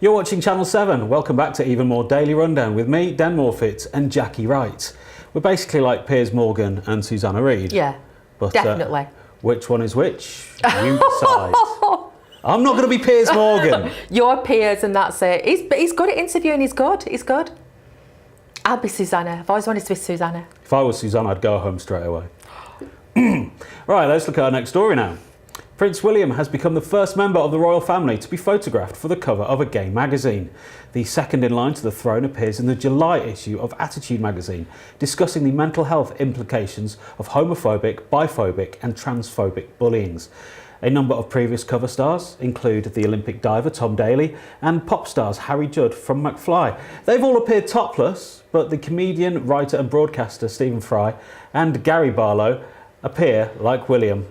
You're watching Channel 7. Welcome back to Even More Daily Rundown with me, Dan Morfitt, and Jacqui Wright. We're basically like Piers Morgan and Susanna Reid. Yeah, but, definitely. Which one is which? You decide. I'm not going to be Piers Morgan. You're Piers and that's it. He's good at interviewing, he's good. I'll be Susanna. I've always wanted to be Susanna. If I was Susanna, I'd go home straight away. Right, let's look at our next story now. Prince William has become the first member of the royal family to be photographed for the cover of a gay magazine. The second in line to the throne appears in the July issue of Attitude magazine, discussing the mental health implications of homophobic, biphobic and transphobic bullying. A number of previous cover stars include the Olympic diver Tom Daley and pop stars Harry Judd from McFly. They've all appeared topless, but the comedian, writer and broadcaster Stephen Fry and Gary Barlow appear, like William,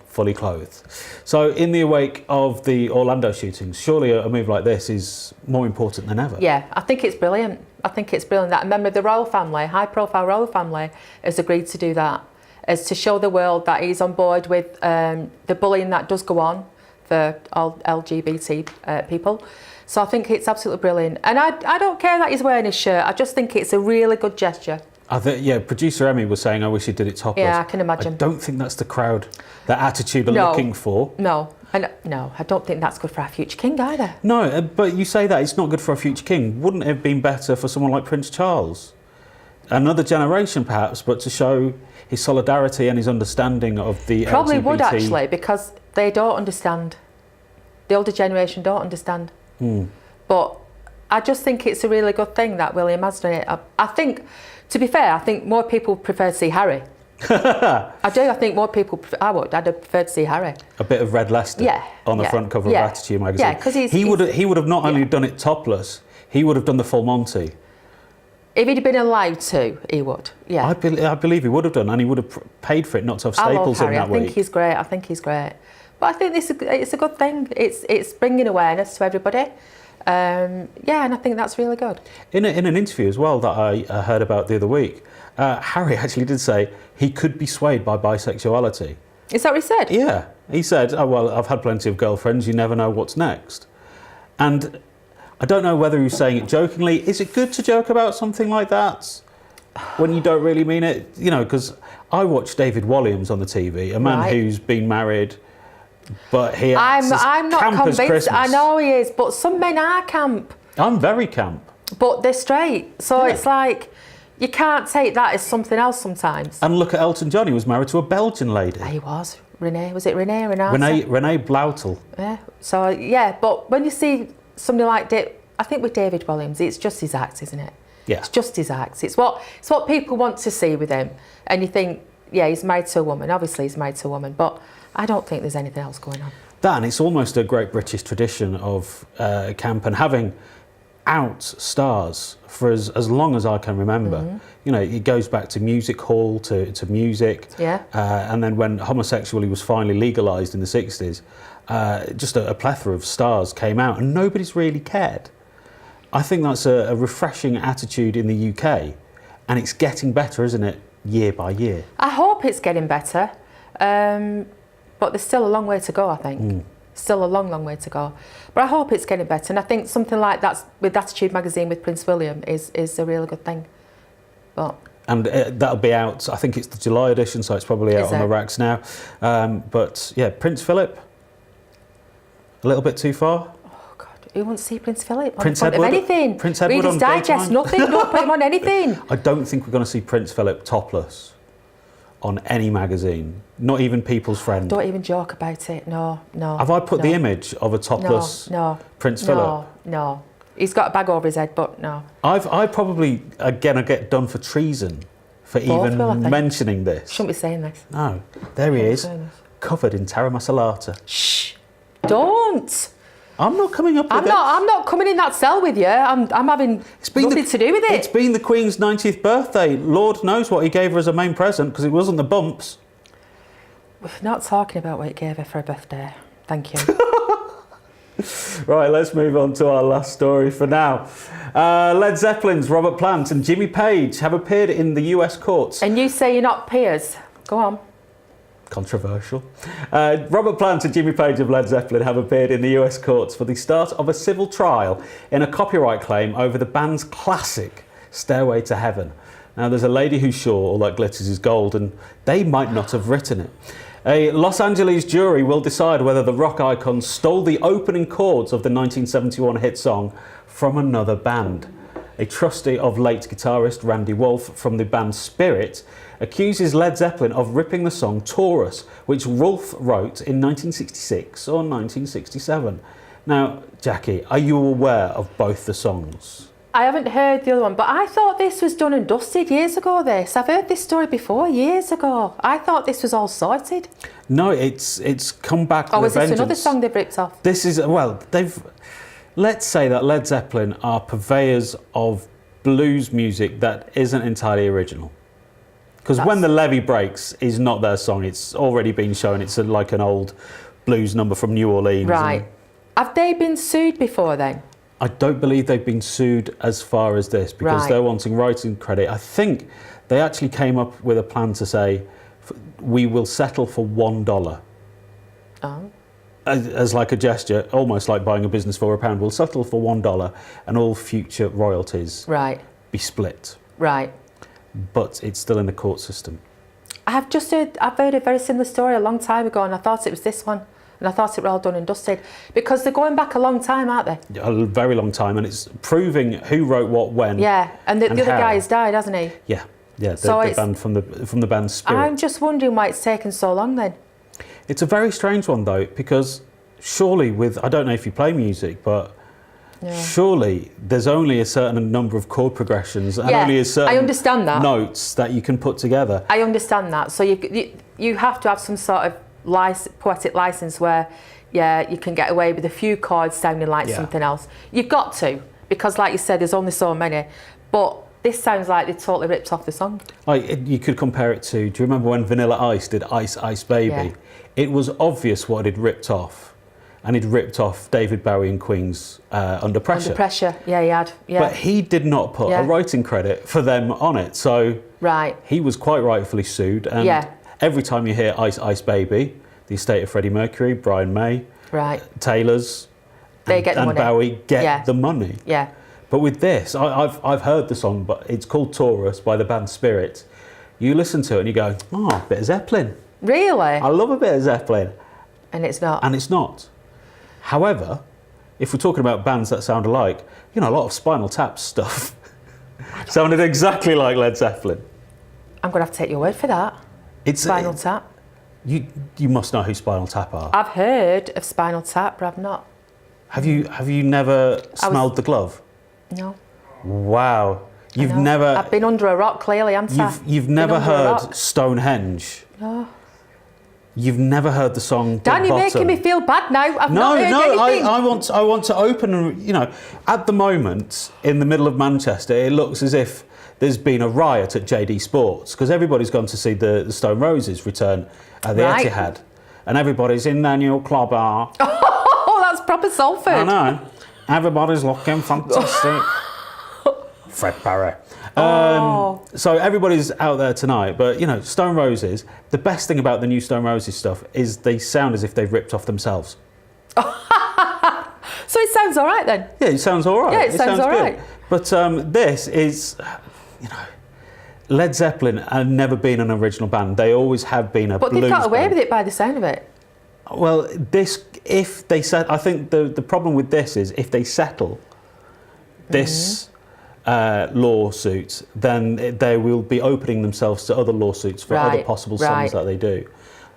fully clothed. So in the wake of the Orlando shootings, surely a move like this is more important than ever. Yeah, I think it's brilliant. That a member of the royal family, high profile royal family, has agreed to do that, as to show the world that he's on board with the bullying that does go on for all LGBT people. So I think it's absolutely brilliant. And I don't care that he's wearing his shirt. I just think it's a really good gesture. Producer Emmy was saying, I wish he did it topless. Yeah, I can imagine. I don't think that's the crowd that Attitude are looking for. No, I don't think that's good for our future king either. No, but you say that it's not good for a future king. Wouldn't it have been better for someone like Prince Charles? Another generation perhaps, but to show his solidarity and his understanding of the Probably LGBT... would actually, because they don't understand. The older generation don't understand. But I just think it's a really good thing that William has done it. I think, to be fair, I think more people prefer to see Harry. I do. I think more people. I'd have preferred to see Harry. A bit of Red Leicester on the front cover of Attitude magazine. Yeah, because he would have not only done it topless, he would have done the full Monty. If he'd been allowed to, he would. Yeah, I believe he would have done, and he would have paid for it not to have staples in that week. I think he's great. But I think it's a good thing. It's bringing awareness to everybody. And I think that's really good. In an interview as well that I heard about the other week, Harry actually did say he could be swayed by bisexuality. Is that what he said? Yeah. He said, oh, well, I've had plenty of girlfriends, you never know what's next. And I don't know whether he was saying it jokingly. Is it good to joke about something like that when you don't really mean it? You know, because I watched David Walliams on the TV, a man who's been married, but he acts I'm not camp convinced. as Christmas. I know he is, but some men are camp. I'm very camp. But they're straight, so it's like you can't take that as something else sometimes. And look at Elton John. He was married to a Belgian lady. He was. Renee. Was it Renee? Renee Blautel. Yeah. So but when you see somebody like I think with David Williams, it's just his act, isn't it? Yeah. It's just his act. It's what people want to see with him, and you think, he's married to a woman. Obviously, he's married to a woman, but I don't think there's anything else going on. Dan, it's almost a great British tradition of camp and having out stars for as long as I can remember. You know, it goes back to music hall, to music. Yeah. And then when homosexuality was finally legalised in the 60s, just a plethora of stars came out and nobody's really cared. I think that's a refreshing attitude in the UK, and it's getting better, isn't it, year by year? I hope it's getting better. But there's still a long way to go, I think. Still a long way to go. But I hope it's getting better. And I think something like that with Attitude magazine with Prince William is a really good thing. And that'll be out, I think it's the July edition, so it's probably out on the racks now. But yeah, Prince Philip, a little bit too far. Oh God, who wants to see Prince Philip? Prince Edward, of anything. Prince Edward Read his digest, nothing, don't put him on anything. I don't think we're going to see Prince Philip topless on any magazine, not even People's Friend. Don't even joke about it. No. Have I put the image of a topless Prince Philip? No. He's got a bag over his head, but no. I probably again get done for treason for even mentioning this. Shouldn't be saying this. No, there he is, covered in Terra Masalata. Shh! Don't. I'm not coming up with this. I'm not coming in that cell with you. I'm having nothing to do with it. It's been the Queen's 90th birthday. Lord knows what he gave her as a main present, because it wasn't the bumps. We're not talking about what he gave her for her birthday. Thank you. Right, let's move on to our last story for now. Led Zeppelin's Robert Plant and Jimmy Page have appeared in the US courts. And you say you're not peers. Go on. Controversial. Robert Plant and Jimmy Page of Led Zeppelin have appeared in the US courts for the start of a civil trial in a copyright claim over the band's classic Stairway to Heaven. Now, there's a lady who's sure all that glitters is gold, and they might not have written it. A Los Angeles jury will decide whether the rock icon stole the opening chords of the 1971 hit song from another band. A trustee of late guitarist Randy Wolf from the band Spirit accuses Led Zeppelin of ripping the song Taurus, which Wolf wrote in 1966 or 1967. Now, Jacqui, are you aware of both the songs? I haven't heard the other one, but I thought this was done and dusted years ago, this. I've heard this story before, years ago. I thought this was all sorted. No, it's come back with a vengeance. Oh, is this another song they've ripped off? This is, well, let's say that Led Zeppelin are purveyors of blues music that isn't entirely original. Because When the Levee Breaks is not their song. It's already been shown. It's like an old blues number from New Orleans. Right. Have they been sued before then? I don't believe they've been sued as far as this because they're wanting writing credit. I think they actually came up with a plan to say, we will settle for $1. Oh. As like a gesture, almost like buying a business for £1. We'll settle for $1 and all future royalties be split. Right. But it's still in the court system. I've heard a very similar story a long time ago, and I thought it was this one. And I thought it were all done and dusted. Because they're going back a long time, aren't they? A very long time, and it's proving who wrote what when. Yeah, and the other guy has died, hasn't he? Yeah, the band from the band Spirit. I'm just wondering why it's taken so long then. It's a very strange one though, because surely I don't know if you play music, but surely there's only a certain number of chord progressions and only a certain I understand that. notes that you can put together. I understand that. So you have to have some sort of poetic license where you can get away with a few chords sounding like something else. You've got to, because like you said, there's only so many. But this sounds like they totally ripped off the song. You could compare it to, do you remember when Vanilla Ice did Ice Ice Baby? Yeah. It was obvious what he'd ripped off, and he'd ripped off David Bowie and Queen's Under Pressure. Under Pressure, yeah, he had. Yeah. But he did not put a writing credit for them on it, so he was quite rightfully sued. And every time you hear Ice Ice Baby, the estate of Freddie Mercury, Brian May, Taylor's, and Bowie get the money. Yeah. But with this, I've heard the song, but it's called Taurus by the band Spirit. You listen to it and you go, oh, a bit of Zeppelin. Really? I love a bit of Zeppelin. And it's not. And it's not. However, if we're talking about bands that sound alike, a lot of Spinal Tap stuff sounded exactly like Led Zeppelin. I'm going to have to take your word for that. Spinal Tap. You must know who Spinal Tap are. I've heard of Spinal Tap, but I've not. Have you never smelled the glove? No. Wow. You've never... I've been under a rock, clearly, haven't I? You've never heard Stonehenge? No. You've never heard the song Dan, you're making me feel bad now. I've not heard anything. I want to open, at the moment, in the middle of Manchester, it looks as if there's been a riot at JD Sports, because everybody's gone to see the Stone Roses return at the Etihad. And everybody's in their new club bar. Oh, that's proper Salford. I know. Everybody's looking fantastic. Fred Parry. So everybody's out there tonight, but Stone Roses, the best thing about the new Stone Roses stuff is they sound as if they've ripped off themselves. So it sounds all right then? Yeah, it sounds all right. Yeah, it sounds all right. But this is, Led Zeppelin have never been an original band. They always have been a blues band. But they've got away with it by the sound of it. Well, I think the problem with this is if they settle this lawsuit, then they will be opening themselves to other lawsuits for other possible songs that they do.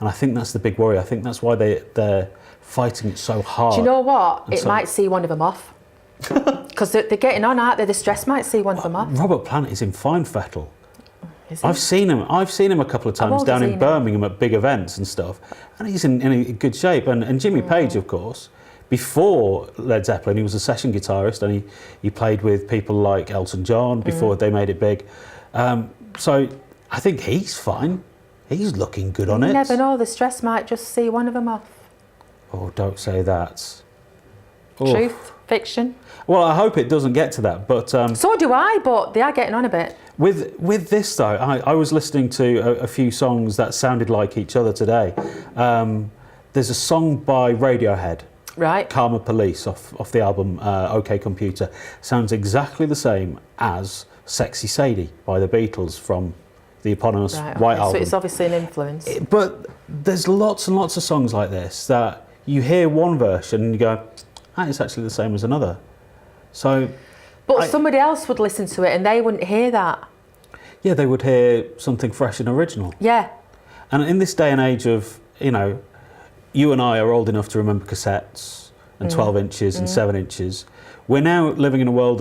And I think that's the big worry. I think that's why they're fighting it so hard. Do you know what? It might see one of them off. Because they're getting on, aren't they? The stress might see one of them off. Robert Plant is in fine fettle. I've seen him a couple of times down in Birmingham at big events and stuff, and he's in good shape. And Jimmy Page, of course, before Led Zeppelin, he was a session guitarist, and he played with people like Elton John before they made it big. So I think he's fine. He's looking good on it. You never know, the stress might just see one of them off. Oh, don't say that. Truth, fiction. Well, I hope it doesn't get to that, but... So do I, but they are getting on a bit. With this though, I was listening to a few songs that sounded like each other today. There's a song by Radiohead, Right. Karma Police, off the album OK Computer. Sounds exactly the same as Sexy Sadie by the Beatles from the eponymous White So Album. it's obviously an influence. But there's lots and lots of songs like this that you hear one version and you go, it's actually the same as another. So, But somebody else would listen to it and they wouldn't hear that. yeah, they would hear something fresh and original. Yeah. And in this day and age of, you and I are old enough to remember cassettes and 12 inches and 7 inches. We're now living in a world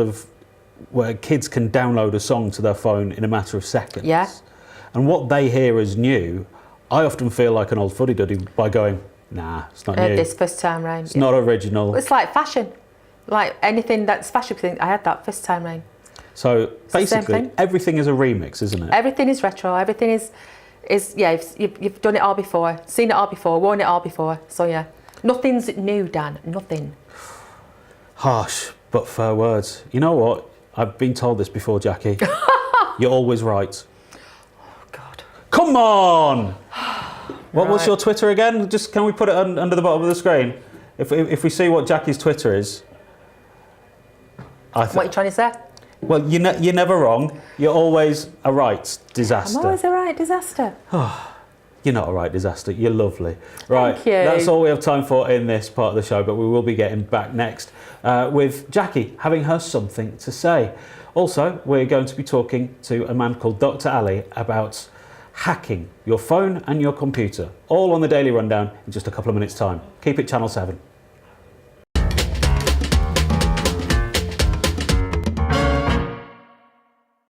where kids can download a song to their phone in a matter of seconds. Yeah. And what they hear as new, I often feel like an old fuddy-duddy by going, nah, it's not new. This first time round. It's not original. It's like fashion. Like anything that's fashion, I had that first time round. So the same basically, thing. everything is a remix, isn't it? Everything is retro. Everything is yeah. You've done it all before, seen it all before, worn it all before. So yeah, nothing's new, Dan. Nothing. Harsh, but fair words. You know what? I've been told this before, Jacqui. You're always right. Oh God. Come on! What's Right. your Twitter again? Just can we put it under the bottom of the screen? If we see what Jackie's Twitter is. What are you trying to say? Well, you're never wrong. You're always a right disaster. I'm always a right disaster. You're not a right disaster. You're lovely. Right. Thank you. That's all we have time for in this part of the show, but we will be getting back next with Jacqui having her something to say. Also, we're going to be talking to a man called Dr. Ali about hacking your phone and your computer. All on the Daily Rundown in just a couple of minutes' time. Keep it Channel 7.